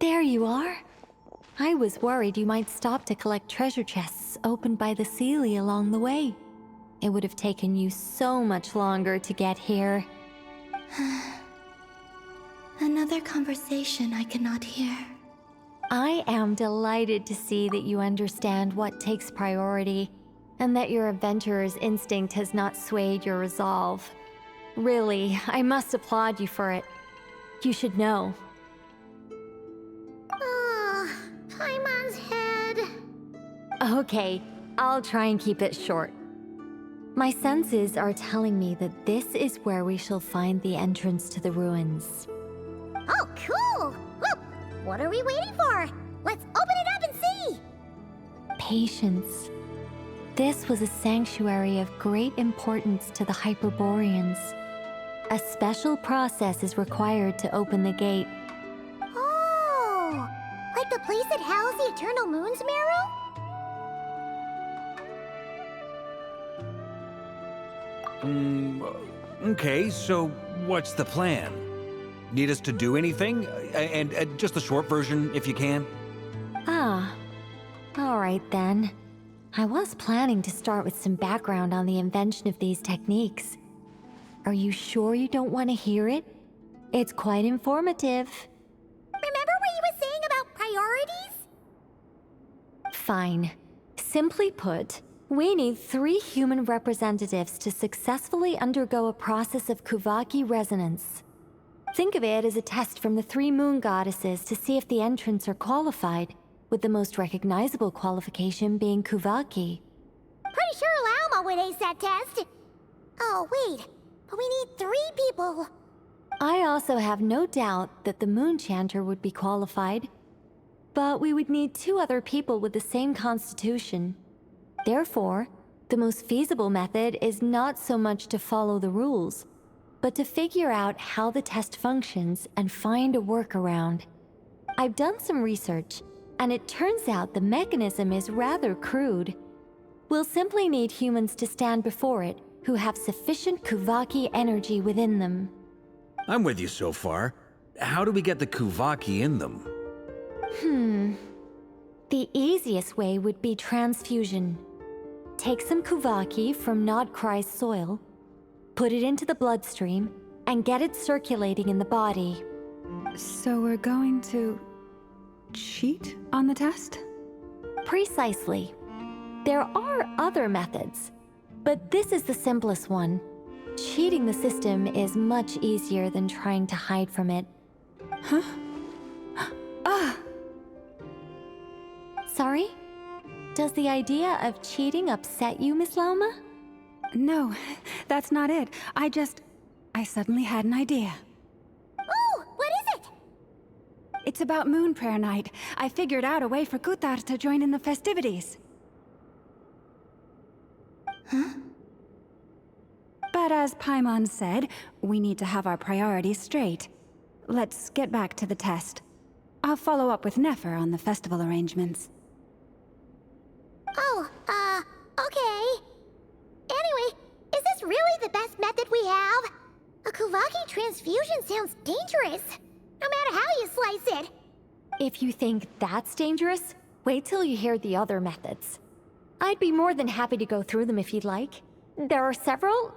There you are. I was worried you might stop to collect treasure chests opened by the Seelie along the way. It would have taken you so much longer to get here. Another conversation I cannot hear. I am delighted to see that you understand what takes priority, and that your adventurer's instinct has not swayed your resolve. Really, I must applaud you for it. You should know. Paimon's head. Okay, I'll try and keep it short. My senses are telling me that this is where we shall find the entrance to the ruins. Oh, cool! Well, what are we waiting for? Let's open it up and see! Patience. This was a sanctuary of great importance to the Hyperboreans. A special process is required to open the gate. Oh! Like the place that housed the Eternal Moon's marrow? Okay, so what's the plan? Need us to do anything? And just the short version, if you can. Ah, all right then. I was planning to start with some background on the invention of these techniques. Are you sure you don't want to hear it? It's quite informative. Remember what you were saying about priorities? Fine. Simply put, we need 3 human representatives to successfully undergo a process of Kuvaki resonance. Think of it as a test from the 3 moon goddesses to see if the entrants are qualified, with the most recognizable qualification being Kuvaki. Pretty sure Lauma would ace that test. Oh, wait. But we need 3 people. I also have no doubt that the Moon Chanter would be qualified. But we would need 2 other people with the same constitution. Therefore, the most feasible method is not so much to follow the rules, but to figure out how the test functions and find a workaround. I've done some research, and it turns out the mechanism is rather crude. We'll simply need humans to stand before it who have sufficient Kuvaki energy within them. I'm with you so far. How do we get the Kuvaki in them? The easiest way would be transfusion. Take some Kuvaki from Nodcry's soil, put it into the bloodstream, and get it circulating in the body. So we're going to cheat on the test? Precisely. There are other methods, but this is the simplest one. Cheating the system is much easier than trying to hide from it. Huh? Ah! Sorry? Does the idea of cheating upset you, Miss Lauma? No, that's not it. I suddenly had an idea. Oh, what is it? It's about Moon Prayer Night. I figured out a way for Kutar to join in the festivities. Huh? But as Paimon said, we need to have our priorities straight. Let's get back to the test. I'll follow up with Nefer on the festival arrangements. Oh, okay. Anyway, is this really the best method we have? A Kuvaki transfusion sounds dangerous, no matter how you slice it. If you think that's dangerous, wait till you hear the other methods. I'd be more than happy to go through them if you'd like. There are several.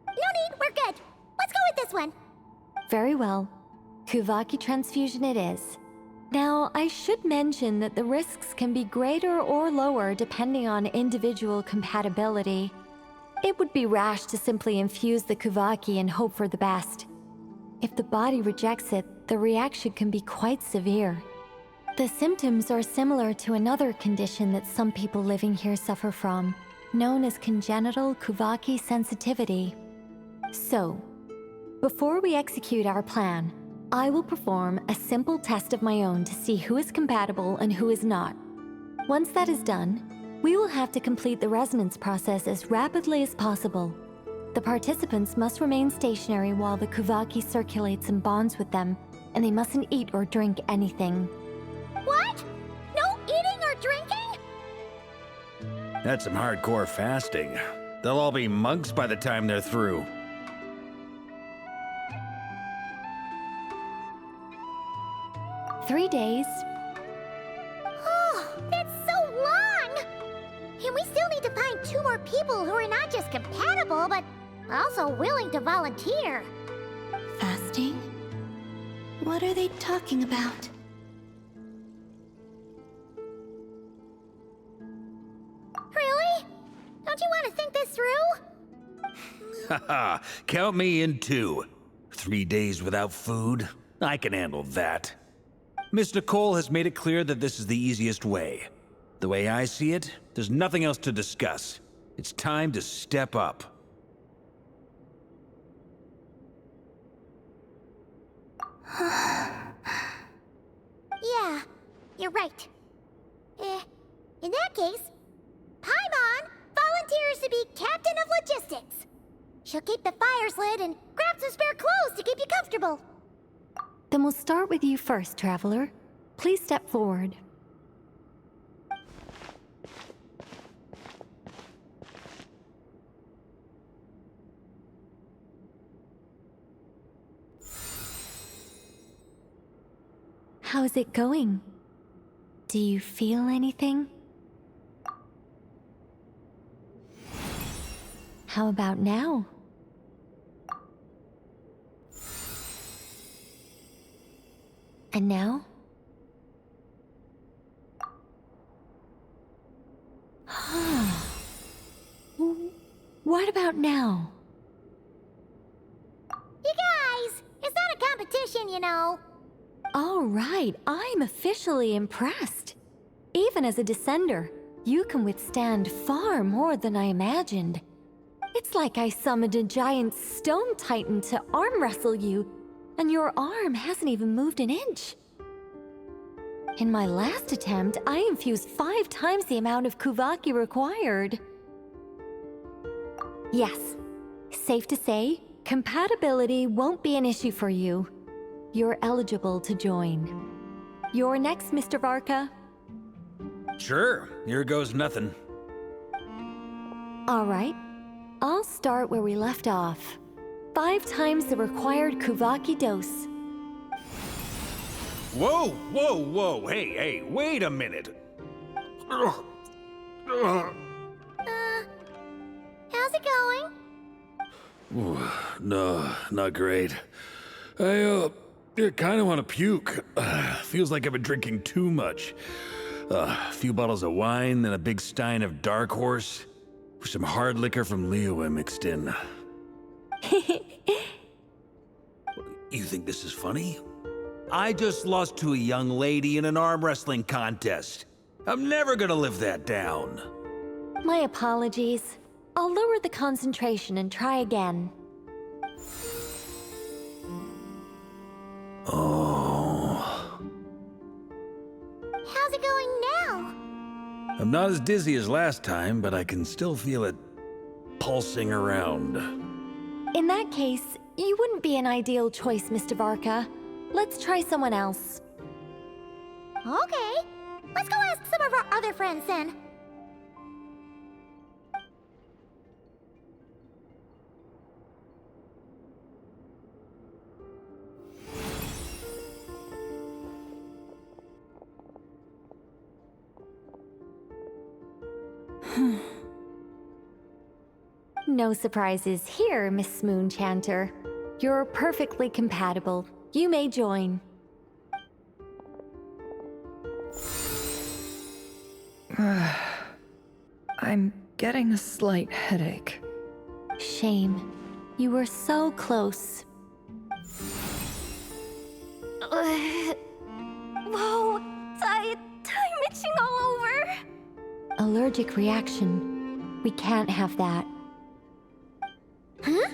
No need, we're good. Let's go with this one. Very well. Kuvaki transfusion it is. Now, I should mention that the risks can be greater or lower depending on individual compatibility. It would be rash to simply infuse the Kuvaki and hope for the best. If the body rejects it, the reaction can be quite severe. The symptoms are similar to another condition that some people living here suffer from, known as congenital Kuvaki sensitivity. So, before we execute our plan, I will perform a simple test of my own to see who is compatible and who is not. Once that is done, we will have to complete the resonance process as rapidly as possible. The participants must remain stationary while the Kuvaki circulates and bonds with them, and they mustn't eat or drink anything. What? No eating or drinking? That's some hardcore fasting. They'll all be monks by the time they're through. days. Oh, that's so long! And we still need to find 2 more people who are not just compatible, but also willing to volunteer. Fasting? What are they talking about? Really? Don't you want to think this through? Haha, count me in too. 3 days without food? I can handle that. Miss Nicole has made it clear that this is the easiest way. The way I see it, there's nothing else to discuss. It's time to step up. Yeah, you're right. In that case, Paimon volunteers to be Captain of Logistics. She'll keep the fires lit and grab some spare clothes to keep you comfortable. Then we'll start with you first, Traveler. Please step forward. How's it going? Do you feel anything? How about now? And now? What about now? You guys, it's not a competition, you know. All right, I'm officially impressed. Even as a descender, you can withstand far more than I imagined. It's like I summoned a giant stone titan to arm wrestle you, and your arm hasn't even moved an inch. In my last attempt, I infused 5 times the amount of Kuvaki required. Yes, safe to say, compatibility won't be an issue for you. You're eligible to join. You're next, Mr. Varka. Sure, here goes nothing. All right, I'll start where we left off. 5 times the required Kuvaki dose. Whoa, whoa, whoa, hey, wait a minute. How's it going? No, not great. I kind of want to puke. Feels like I've been drinking too much. A few bottles of wine, then a big stein of Dark Horse, with some hard liquor from Liyue mixed in. You think this is funny? I just lost to a young lady in an arm wrestling contest. I'm never gonna live that down. My apologies. I'll lower the concentration and try again. Oh. How's it going now? I'm not as dizzy as last time, but I can still feel it pulsing around. In that case, you wouldn't be an ideal choice, Mr. Varka. Let's try someone else. Okay, let's go ask some of our other friends then. No surprises here, Miss Moonchanter. You're perfectly compatible. You may join. I'm getting a slight headache. Shame. You were so close. Whoa, I'm itching all over. Allergic reaction. We can't have that. Huh?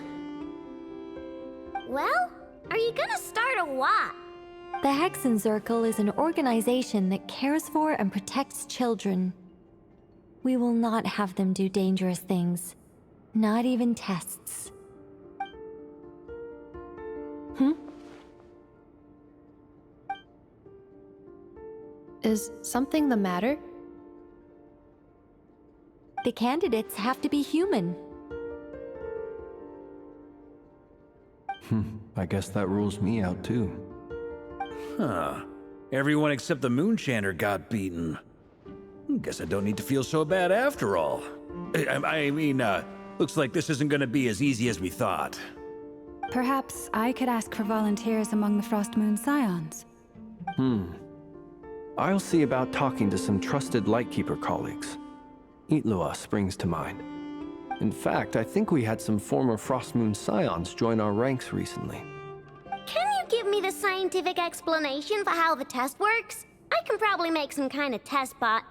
Well, are you gonna start a what? The Hexen Circle is an organization that cares for and protects children. We will not have them do dangerous things. Not even tests. Is something the matter? The candidates have to be human. I guess that rules me out too. Huh. Everyone except the Moonshanter got beaten. Guess I don't need to feel so bad after all. Looks like this isn't gonna be as easy as we thought. Perhaps I could ask for volunteers among the Frost Moon Scions. I'll see about talking to some trusted Lightkeeper colleagues. Itlua springs to mind. In fact, I think we had some former Frost Moon Scions join our ranks recently. Can you give me the scientific explanation for how the test works? I can probably make some kind of test bot.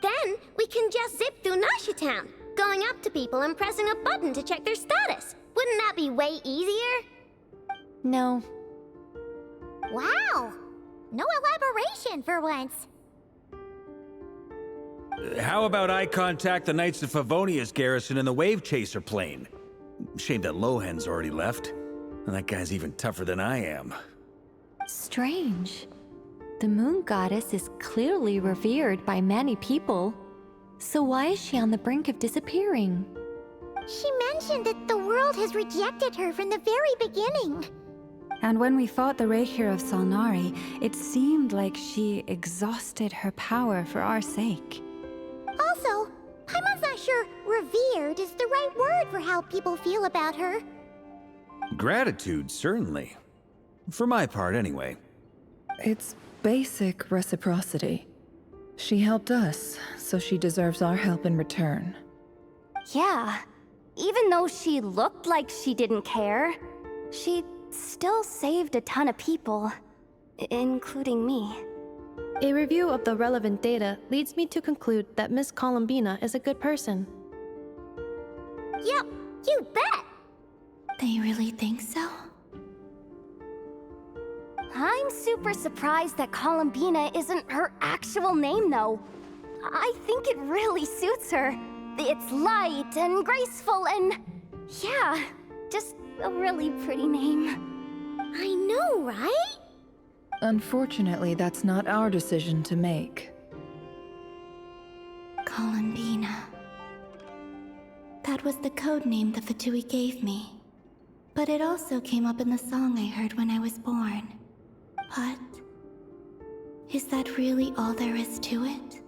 Then we can just zip through Nasha Town, going up to people and pressing a button to check their status. Wouldn't that be way easier? No. Wow! No elaboration for once. How about I contact the Knights of Favonia's garrison in the Wave Chaser plane? Shame that Lohan's already left. That guy's even tougher than I am. Strange. The moon goddess is clearly revered by many people. So why is she on the brink of disappearing? She mentioned that the world has rejected her from the very beginning. And when we fought the Reikir of Solnari, it seemed like she exhausted her power for our sake. Also, Paimon's not sure revered is the right word for how people feel about her. Gratitude, certainly. For my part, anyway. It's basic reciprocity. She helped us, so she deserves our help in return. Yeah. Even though she looked like she didn't care, she still saved a ton of people, including me. A review of the relevant data leads me to conclude that Miss Columbina is a good person. Yep, you bet! They really think so? I'm super surprised that Columbina isn't her actual name, though. I think it really suits her. It's light and graceful and... yeah, just a really pretty name. I know, right? Unfortunately, that's not our decision to make. Columbina. That was the code name the Fatui gave me. But it also came up in the song I heard when I was born. But... is that really all there is to it?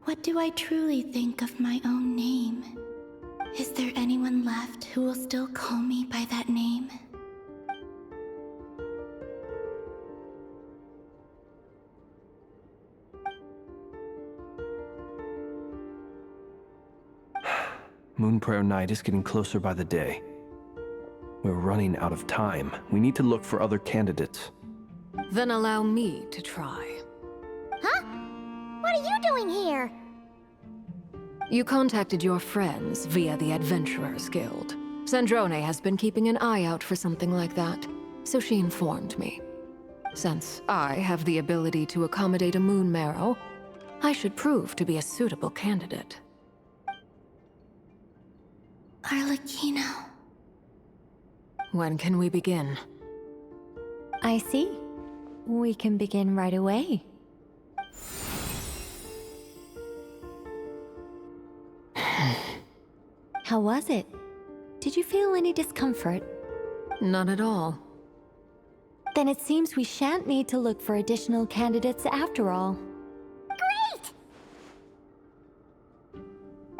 What do I truly think of my own name? Is there anyone left who will still call me by that name? Moon Prayer Night is getting closer by the day. We're running out of time. We need to look for other candidates. Then allow me to try. Huh? What are you doing here? You contacted your friends via the Adventurers Guild. Sandrone has been keeping an eye out for something like that, so she informed me. Since I have the ability to accommodate a moon marrow, I should prove to be a suitable candidate. Arlecchino. When can we begin? I see. We can begin right away. How was it? Did you feel any discomfort? Not at all. Then it seems we shan't need to look for additional candidates after all. Great!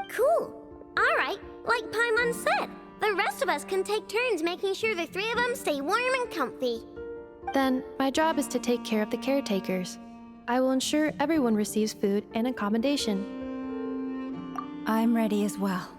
Cool. Alright, like Paimon said, the rest of us can take turns making sure the three of them stay warm and comfy. Then, my job is to take care of the caretakers. I will ensure everyone receives food and accommodation. I'm ready as well.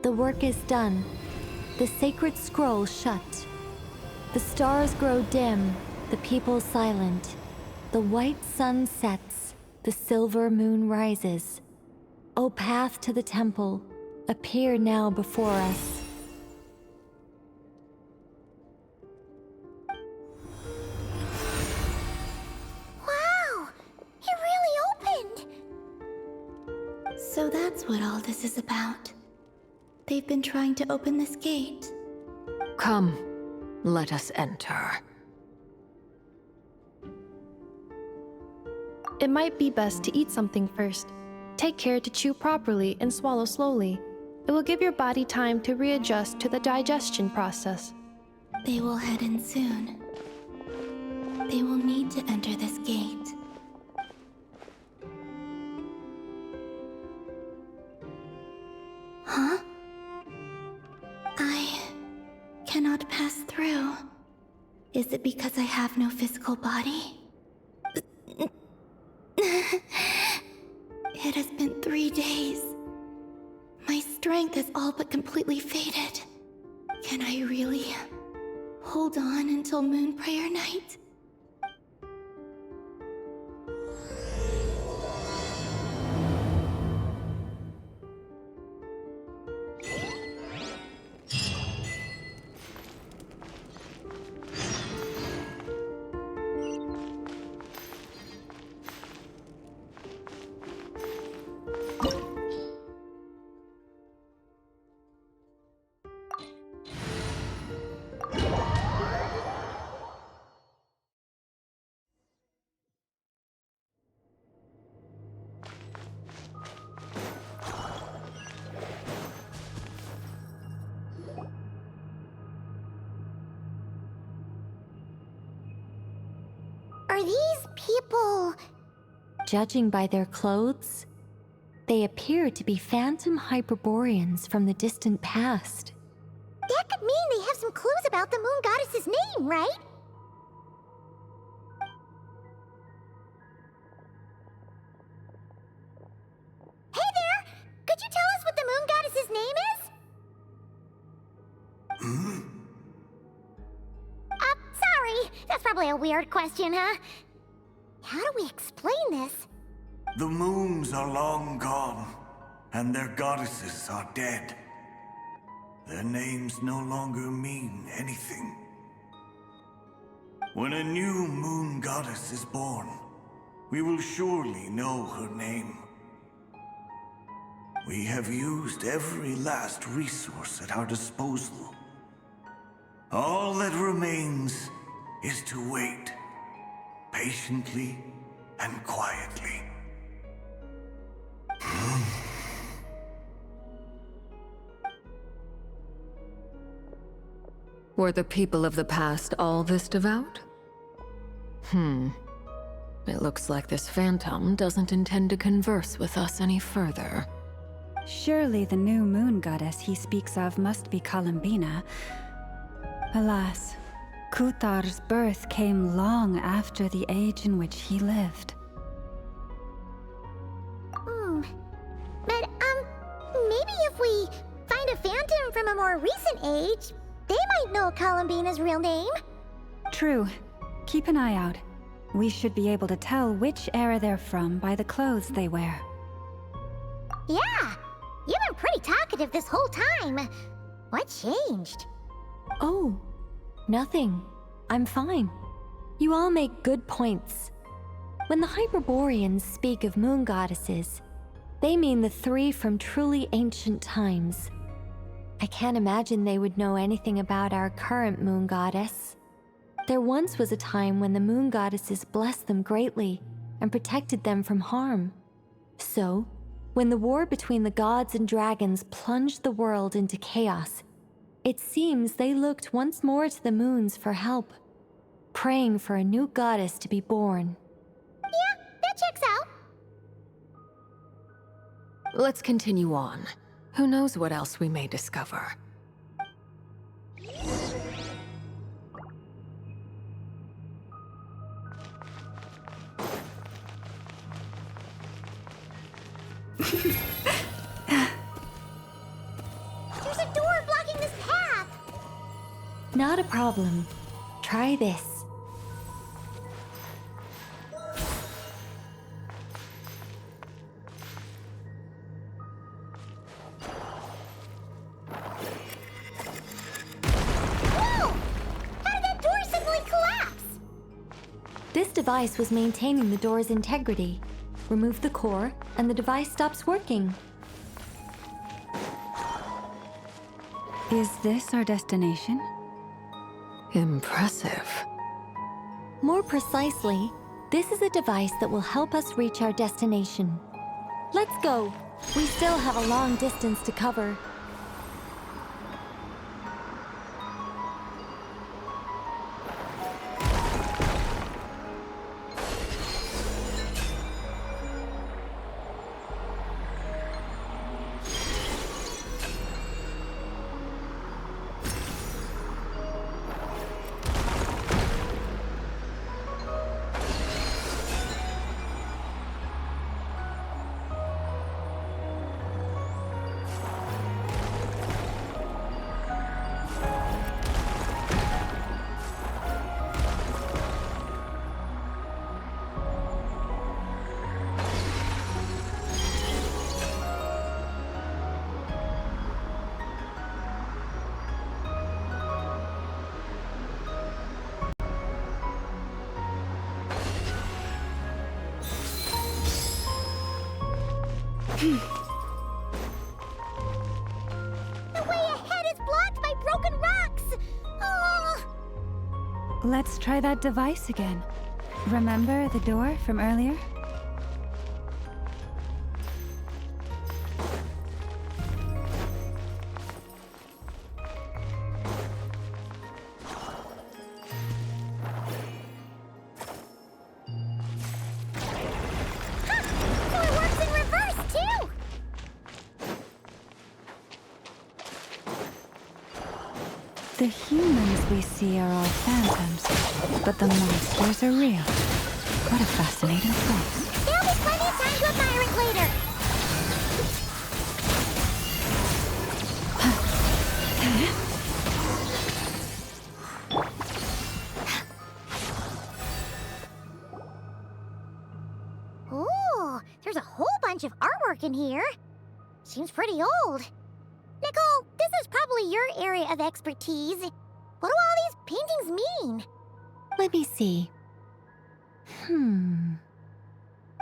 The work is done. The sacred scroll shut. The stars grow dim, the people silent. The white sun sets, the silver moon rises. O path to the temple, appear now before us. Wow! It really opened! So that's what all this is about. They've been trying to open this gate. Come, let us enter. It might be best to eat something first. Take care to chew properly and swallow slowly. It will give your body time to readjust to the digestion process. They will head in soon. They will need to enter this gate. Huh? I cannot pass through. Is it because I have no physical body? It has been 3 days. My strength has all but completely faded. Can I really hold on until Moon Prayer Night? Are these people... Judging by their clothes, they appear to be phantom Hyperboreans from the distant past. That could mean they have some clues about the moon goddess's name, right? Hey there! Could you tell us what the moon goddess's name is? Sorry. That's probably a weird question, huh? How do we explain this? The moons are long gone, and their goddesses are dead. Their names no longer mean anything. When a new moon goddess is born, we will surely know her name. We have used every last resource at our disposal. All that remains is to wait, patiently and quietly. Were the people of the past all this devout? It looks like this phantom doesn't intend to converse with us any further. Surely the new moon goddess he speaks of must be Columbina. Alas, Kuthar's birth came long after the age in which he lived. But, maybe if we find a phantom from a more recent age, they might know Columbina's real name. True. Keep an eye out. We should be able to tell which era they're from by the clothes they wear. Yeah, you've been pretty talkative this whole time. What changed? Oh, nothing. I'm fine. You all make good points. When the Hyperboreans speak of moon goddesses, they mean the 3 from truly ancient times. I can't imagine they would know anything about our current moon goddess. There once was a time when the moon goddesses blessed them greatly and protected them from harm. So, when the war between the gods and dragons plunged the world into chaos, it seems they looked once more to the moons for help, praying for a new goddess to be born. Yeah, that checks out. Let's continue on. Who knows what else we may discover? Not a problem. Try this. Whoa! How did that door suddenly collapse? This device was maintaining the door's integrity. Remove the core, and the device stops working. Is this our destination? Impressive. More precisely, this is a device that will help us reach our destination. Let's go. We still have a long distance to cover. The way ahead is blocked by broken rocks! Oh! Let's try that device again. Remember the door from earlier? So it works in reverse, too! The humans we see are all phantoms, but the monsters are real. What a fascinating place. There'll be plenty of time to admire it later! Ooh, there's a whole bunch of artwork in here. Seems pretty old. Nicole, this is probably your area of expertise. What do all these paintings mean? Let me see.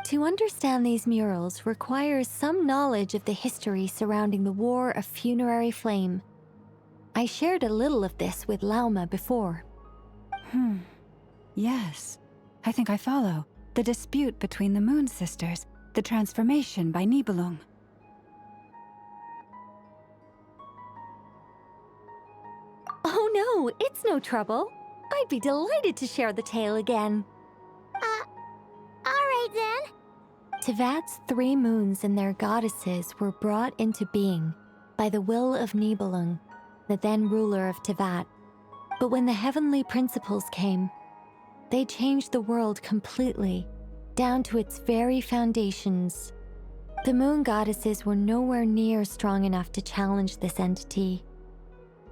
To understand these murals requires some knowledge of the history surrounding the War of Funerary Flame. I shared a little of this with Lauma before. Yes, I think I follow. The dispute between the Moon Sisters, the transformation by Nibelung. Oh no, it's no trouble. I'd be delighted to share the tale again. Alright then. Tevat's 3 moons and their goddesses were brought into being by the will of Nibelung, the then ruler of Tevat. But when the heavenly principles came, they changed the world completely, down to its very foundations. The moon goddesses were nowhere near strong enough to challenge this entity.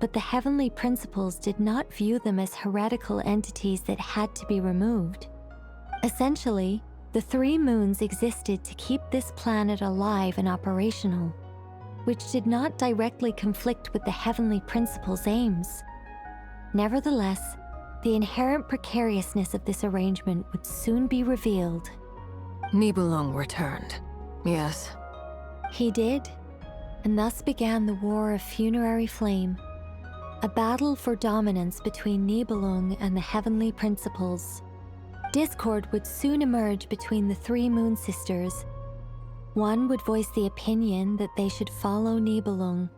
But the heavenly principles did not view them as heretical entities that had to be removed. Essentially, the 3 moons existed to keep this planet alive and operational, which did not directly conflict with the heavenly principles' aims. Nevertheless, the inherent precariousness of this arrangement would soon be revealed. Nibelung returned. Yes. He did, and thus began the War of Funerary Flame, a battle for dominance between Nibelung and the heavenly principles. Discord would soon emerge between the 3 moon sisters. One would voice the opinion that they should follow Nibelung,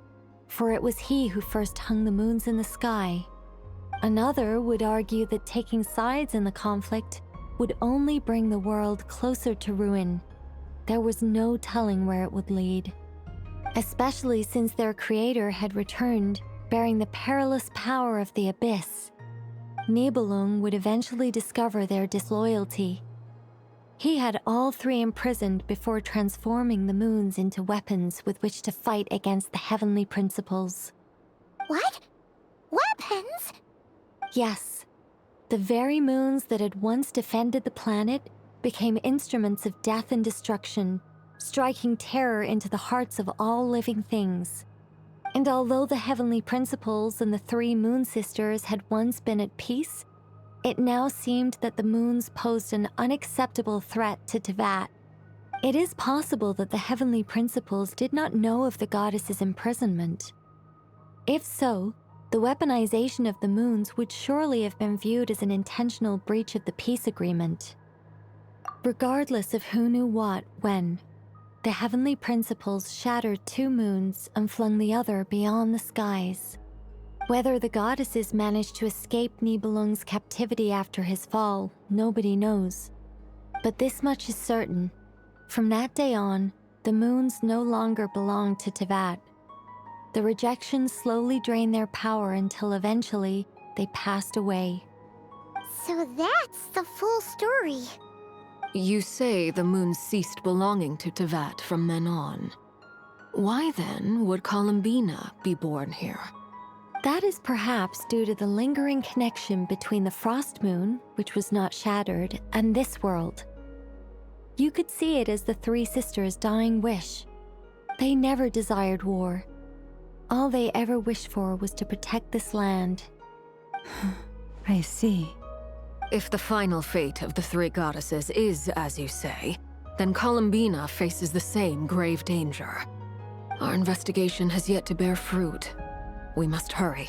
for it was he who first hung the moons in the sky. Another would argue that taking sides in the conflict would only bring the world closer to ruin. There was no telling where it would lead, especially since their creator had returned, bearing the perilous power of the abyss. Nibelung would eventually discover their disloyalty. He had all 3 imprisoned before transforming the moons into weapons with which to fight against the heavenly principles. What? Weapons? Yes, the very moons that had once defended the planet became instruments of death and destruction, striking terror into the hearts of all living things. And although the heavenly principles and the three moon sisters had once been at peace, it now seemed that the moons posed an unacceptable threat to Teyvat. It is possible that the heavenly principles did not know of the goddess's imprisonment. If so, the weaponization of the moons would surely have been viewed as an intentional breach of the peace agreement. Regardless of who knew what, when, the heavenly principles shattered two moons and flung the other beyond the skies. Whether the goddesses managed to escape Nibelung's captivity after his fall, nobody knows. But this much is certain. From that day on, the moons no longer belonged to Teyvat. The rejections slowly drained their power until eventually they passed away. So that's the full story. You say the moons ceased belonging to Teyvat from then on. Why then would Columbina be born here? That is perhaps due to the lingering connection between the Frost Moon, which was not shattered, and this world. You could see it as the three sisters' dying wish. They never desired war. All they ever wished for was to protect this land. I see. If the final fate of the three goddesses is as you say, then Columbina faces the same grave danger. Our investigation has yet to bear fruit. We must hurry.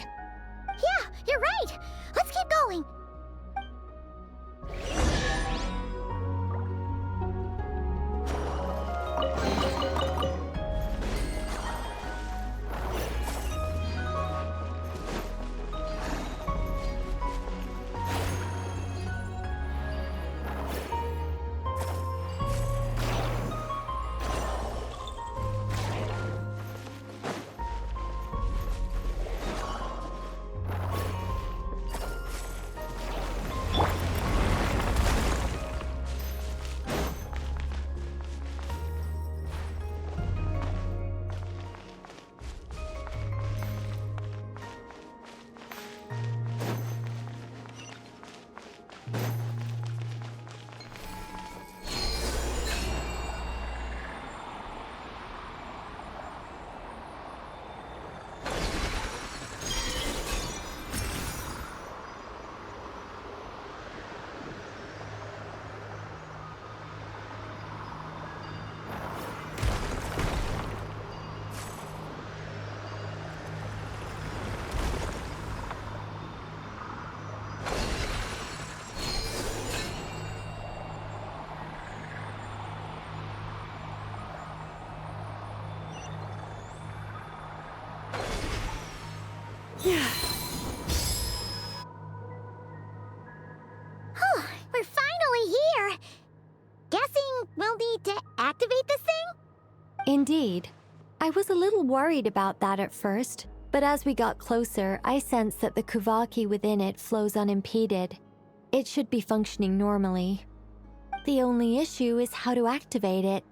Yeah, you're right! Let's keep going! We're finally here! Guessing we'll need to activate this thing? Indeed. I was a little worried about that at first, but as we got closer, I sensed that the Kuvaki within it flows unimpeded. It should be functioning normally. The only issue is how to activate it.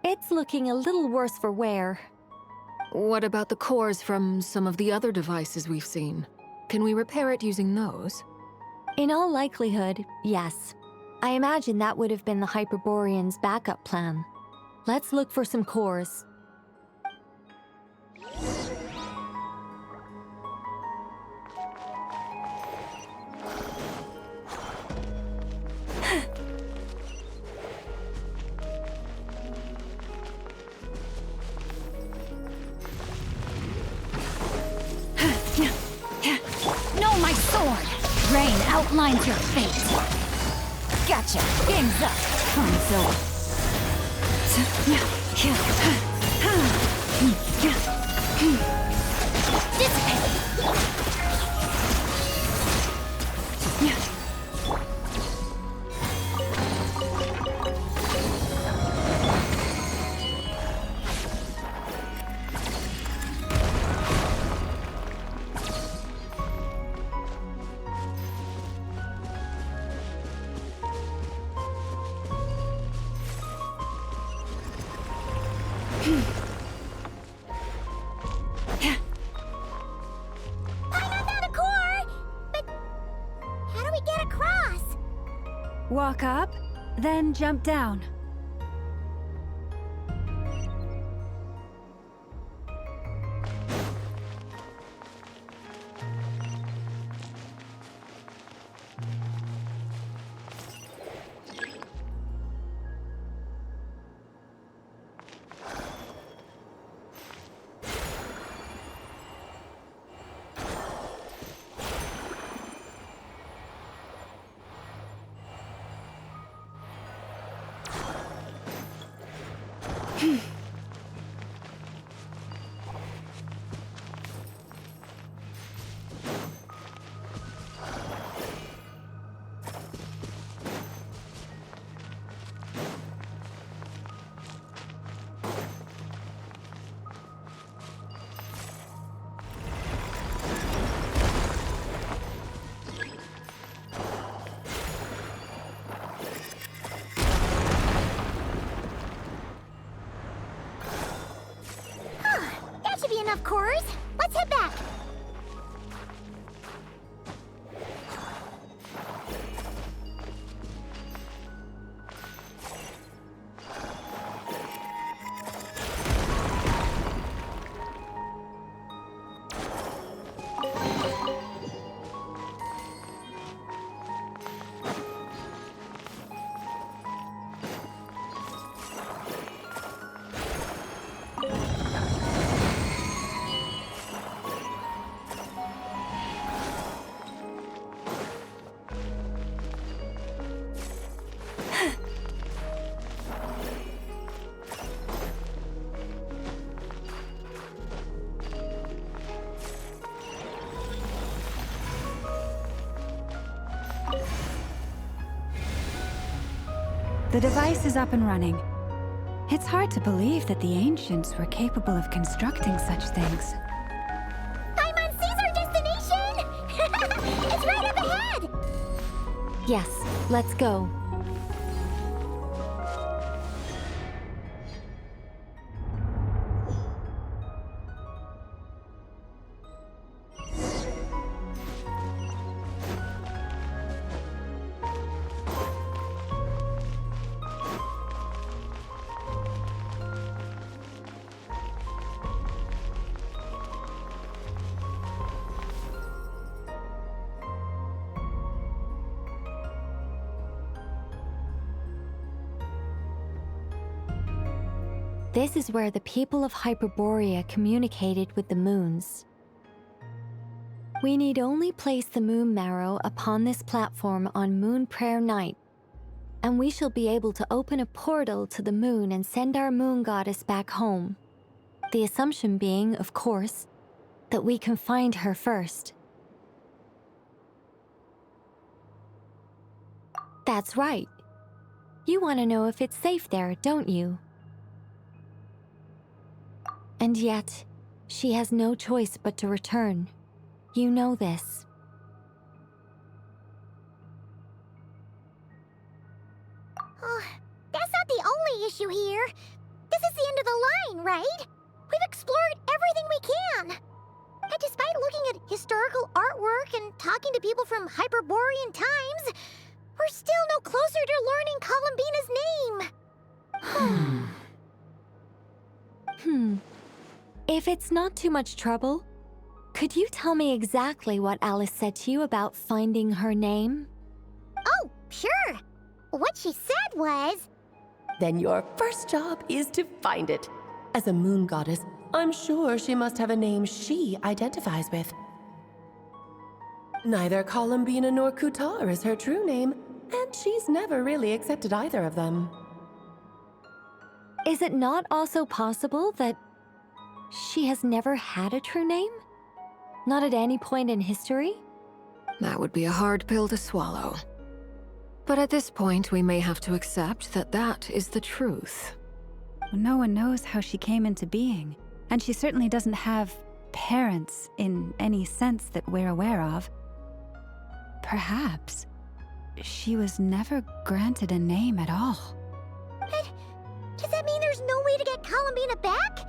It's looking a little worse for wear. What about the cores from some of the other devices we've seen? Can we repair it using those? In all likelihood, yes. I imagine that would have been the Hyperborean's backup plan. Let's look for some cores. Know my sword! Rain outlines your fate! Gotcha! Game's up! Time's over! Walk up, then jump down. That should be enough cores. Let's head back. The device is up and running. It's hard to believe that the ancients were capable of constructing such things. Paimon sees our destination! It's right up ahead! Yes, let's go. This is where the people of Hyperborea communicated with the moons. We need only place the moon marrow upon this platform on Moon Prayer Night, and we shall be able to open a portal to the moon and send our moon goddess back home. The assumption being, of course, that we can find her first. That's right. You want to know if it's safe there, don't you? And yet, she has no choice but to return. You know this. Oh, that's not the only issue here. This is the end of the line, right? We've explored everything we can. And despite looking at historical artwork and talking to people from Hyperborean times, we're still no closer to learning Columbina's name. If it's not too much trouble, could you tell me exactly what Alice said to you about finding her name? Oh, sure. What she said was... Then your first job is to find it. As a moon goddess, I'm sure she must have a name she identifies with. Neither Columbina nor Kutar is her true name, and she's never really accepted either of them. Is it not also possible that she has never had a true name? Not at any point in history? That would be a hard pill to swallow. But at this point, we may have to accept that that is the truth. No one knows how she came into being, and she certainly doesn't have parents in any sense that we're aware of. Perhaps she was never granted a name at all. But does that mean there's no way to get Columbina back?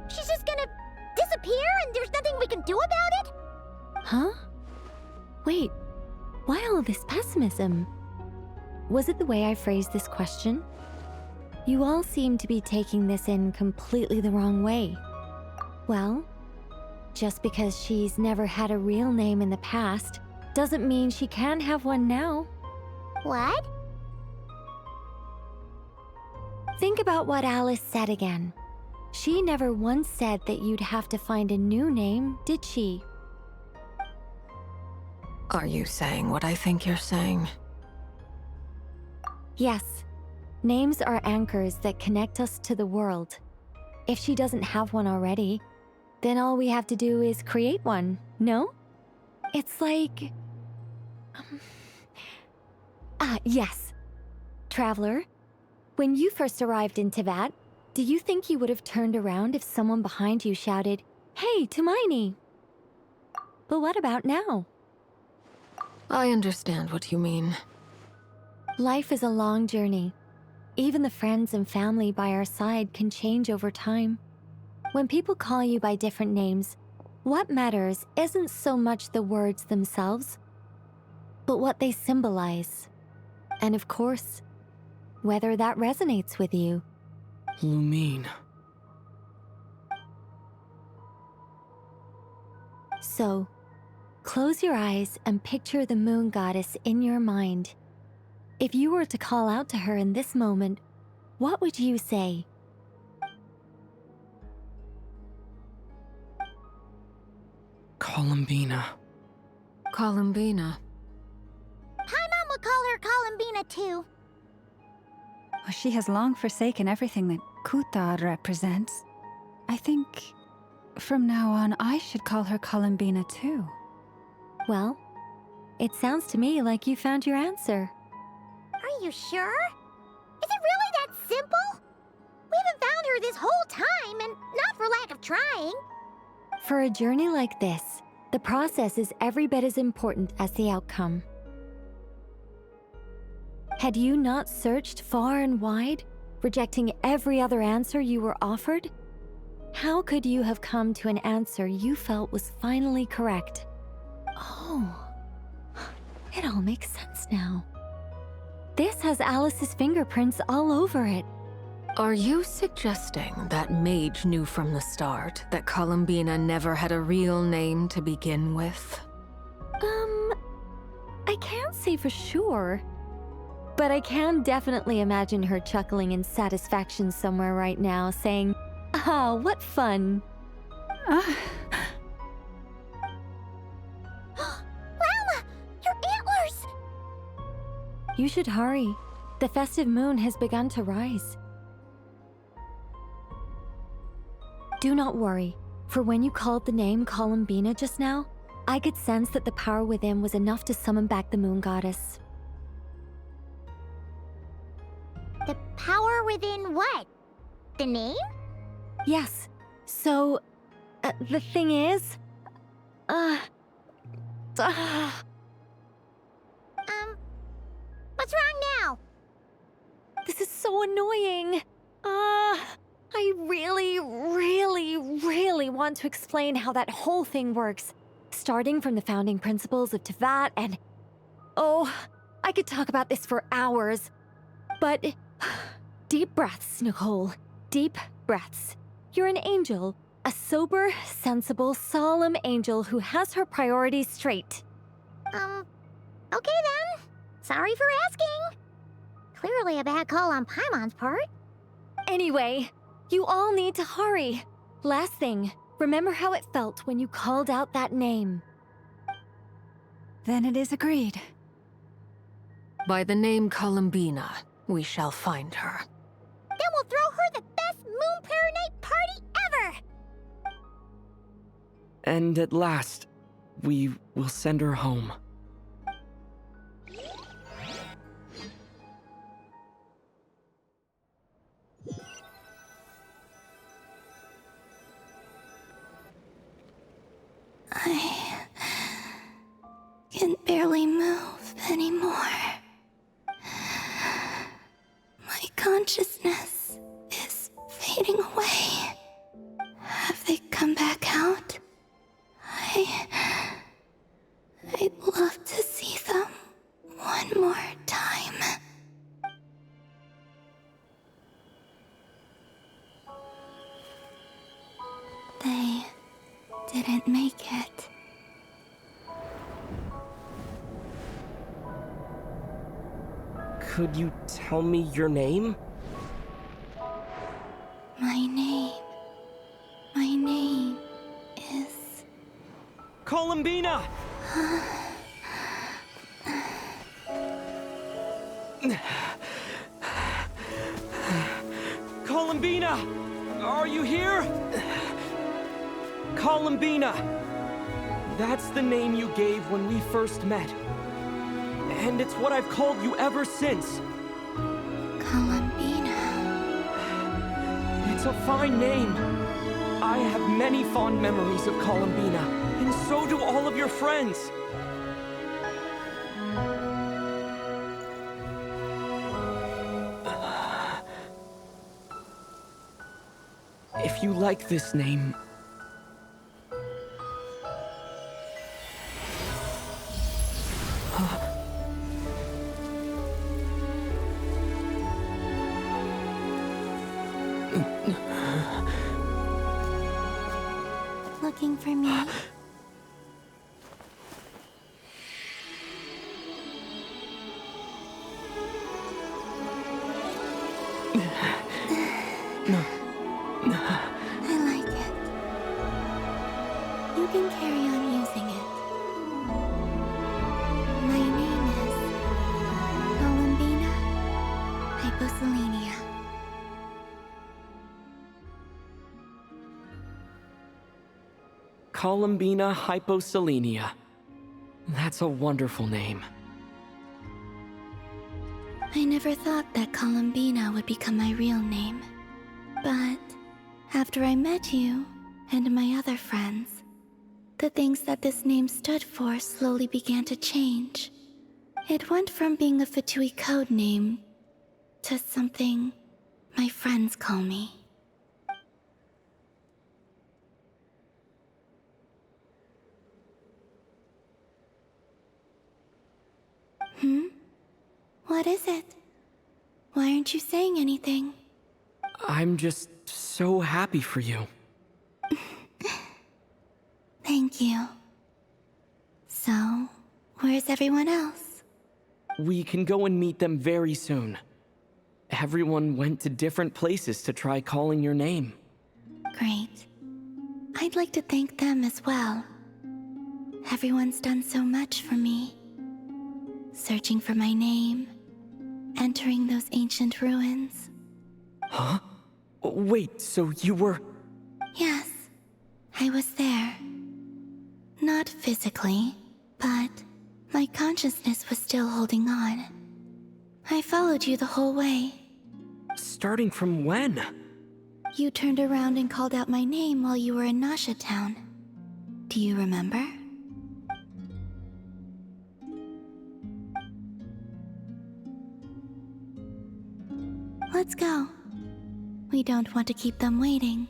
She's just gonna disappear and there's nothing we can do about it? Huh? Wait, why all this pessimism? Was it the way I phrased this question? You all seem to be taking this in completely the wrong way. Well, just because she's never had a real name in the past doesn't mean she can't have one now. What? Think about what Alice said again. She never once said that you'd have to find a new name, did she? Are you saying what I think you're saying? Yes. Names are anchors that connect us to the world. If she doesn't have one already, then all we have to do is create one, no? It's like... yes. Traveler, when you first arrived in Teyvat, do you think you would have turned around if someone behind you shouted, "Hey, Hermione"? But what about now? I understand what you mean. Life is a long journey. Even the friends and family by our side can change over time. When people call you by different names, what matters isn't so much the words themselves, but what they symbolize. And of course, whether that resonates with you. Lumine. So, close your eyes and picture the moon goddess in your mind. If you were to call out to her in this moment, what would you say? Columbina. Columbina. Paimon would call her Columbina too. Well, she has long forsaken everything that Kuthar represents. I think from now on I should call her Columbina too. Well, it sounds to me like you found your answer. Are you sure? Is it really that simple? We haven't found her this whole time, and not for lack of trying. For a journey like this, the process is every bit as important as the outcome. Had you not searched far and wide, rejecting every other answer you were offered? How could you have come to an answer you felt was finally correct? Oh, it all makes sense now. This has Alice's fingerprints all over it. Are you suggesting that Mage knew from the start that Columbina never had a real name to begin with? I can't say for sure. But I can definitely imagine her chuckling in satisfaction somewhere right now, saying, "Ah, what fun." Llama! Your antlers! You should hurry. The festive moon has begun to rise. Do not worry, for when you called the name Columbina just now, I could sense that the power within was enough to summon back the moon goddess. The power within what? The name? Yes. So, the thing is... What's wrong now? This is so annoying. I really want to explain how that whole thing works. Starting from the founding principles of Teyvat and... Oh, I could talk about this for hours. But... Deep breaths, Nicole. Deep breaths. You're an angel. A sober, sensible, solemn angel who has her priorities straight. Okay then. Sorry for asking. Clearly a bad call on Paimon's part. Anyway, you all need to hurry. Last thing, remember how it felt when you called out that name. Then it is agreed. By the name Columbina, we shall find her. Then we'll throw her the best Moon Pair Night party ever! And at last, we will send her home. I can barely move anymore. My consciousness is fading away. Have they come back out? I'd love to see them one more time. didn't make it. Could you tell me your name? My name is... Columbina! Columbina! Are you here? Columbina! That's the name you gave when we first met. And it's what I've called you ever since. Columbina. It's a fine name. I have many fond memories of Columbina, and so do all of your friends. If you like this name... Looking for me? I like it. You can carry on using it. My name is Columbina Hyposelenia. Columbina Hyposelenia. That's a wonderful name. I never thought that Columbina would become my real name. But after I met you and my other friends, the things that this name stood for slowly began to change. It went from being a Fatui code name to something my friends call me. What is it? Why aren't you saying anything? I'm just so happy for you. Thank you. So, where's everyone else? We can go and meet them very soon. Everyone went to different places to try calling your name. Great. I'd like to thank them as well. Everyone's done so much for me. Searching for my name, entering those ancient ruins. Huh? Wait, so you were... Yes, I was there. Not physically, but my consciousness was still holding on. I followed you the whole way. Starting from when? You turned around and called out my name while you were in Nasha Town. Do you remember? Let's go. We don't want to keep them waiting.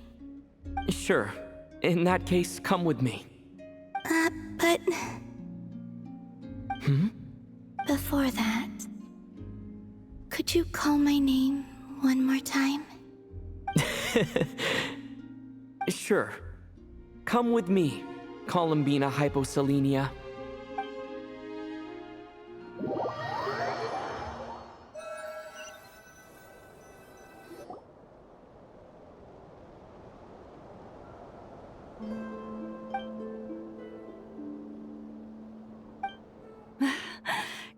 Sure. In that case, come with me. But... Before that... Could you call my name one more time? Sure. Come with me, Columbina Hyposelenia.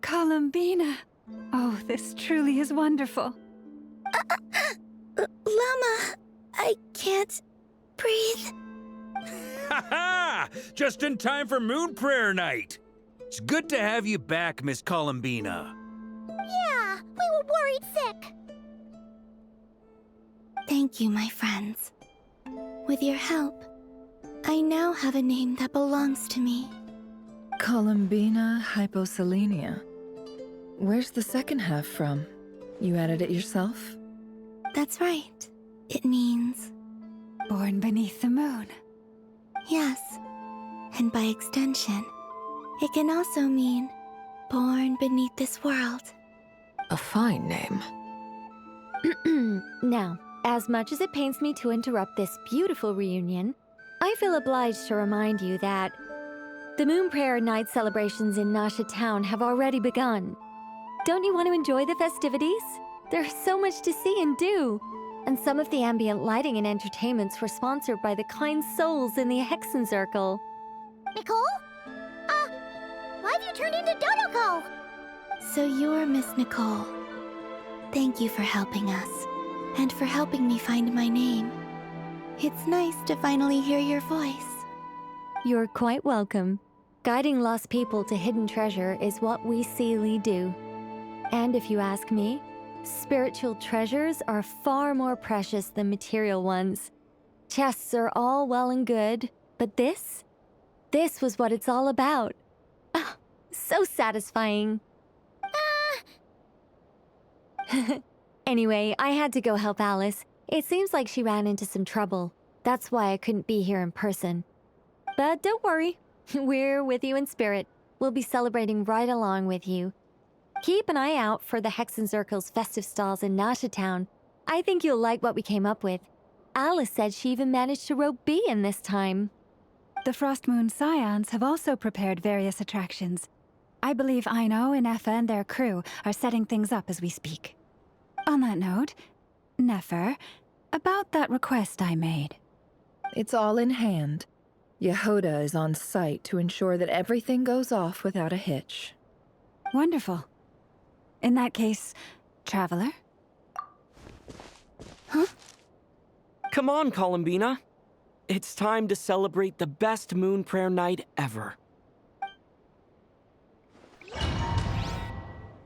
Columbina! Oh, this truly is wonderful. Llama, I can't breathe. Ha ha! Just in time for Moon Prayer Night. It's good to have you back, Miss Columbina. Yeah, we were worried sick. Thank you, my friends. With your help, I now have a name that belongs to me. Columbina Hyposelenia. Where's the second half from? You added it yourself? That's right. It means... Born beneath the moon. Yes. And by extension, it can also mean born beneath this world. A fine name. Now, as much as it pains me to interrupt this beautiful reunion, I feel obliged to remind you that the Moon Prayer Night celebrations in Nasha Town have already begun. Don't you want to enjoy the festivities? There's so much to see and do. And some of the ambient lighting and entertainments were sponsored by the kind souls in the Hexen Circle. Nicole? Why have you turned into Dodoko? So you're Miss Nicole. Thank you for helping us, and for helping me find my name. It's nice to finally hear your voice. You're quite welcome. Guiding lost people to hidden treasure is what we Seelie do. And if you ask me, spiritual treasures are far more precious than material ones. Chests are all well and good, but this was what it's all about. Ah, so satisfying. Anyway, I had to go help Alice. It seems like she ran into some trouble. That's why I couldn't be here in person. But don't worry, we're with you in spirit. We'll be celebrating right along with you. Keep an eye out for the Hexen Circle's festive stalls in Nasha Town. I think you'll like what we came up with. Alice said she even managed to rope B in this time. The Frost Moon Scions have also prepared various attractions. I believe Aino, Nefer, and their crew are setting things up as we speak. On that note, Nefer, about that request I made. It's all in hand. Yehoda is on site to ensure that everything goes off without a hitch. Wonderful. In that case, Traveler? Huh? Come on, Columbina. It's time to celebrate the best Moon Prayer Night ever.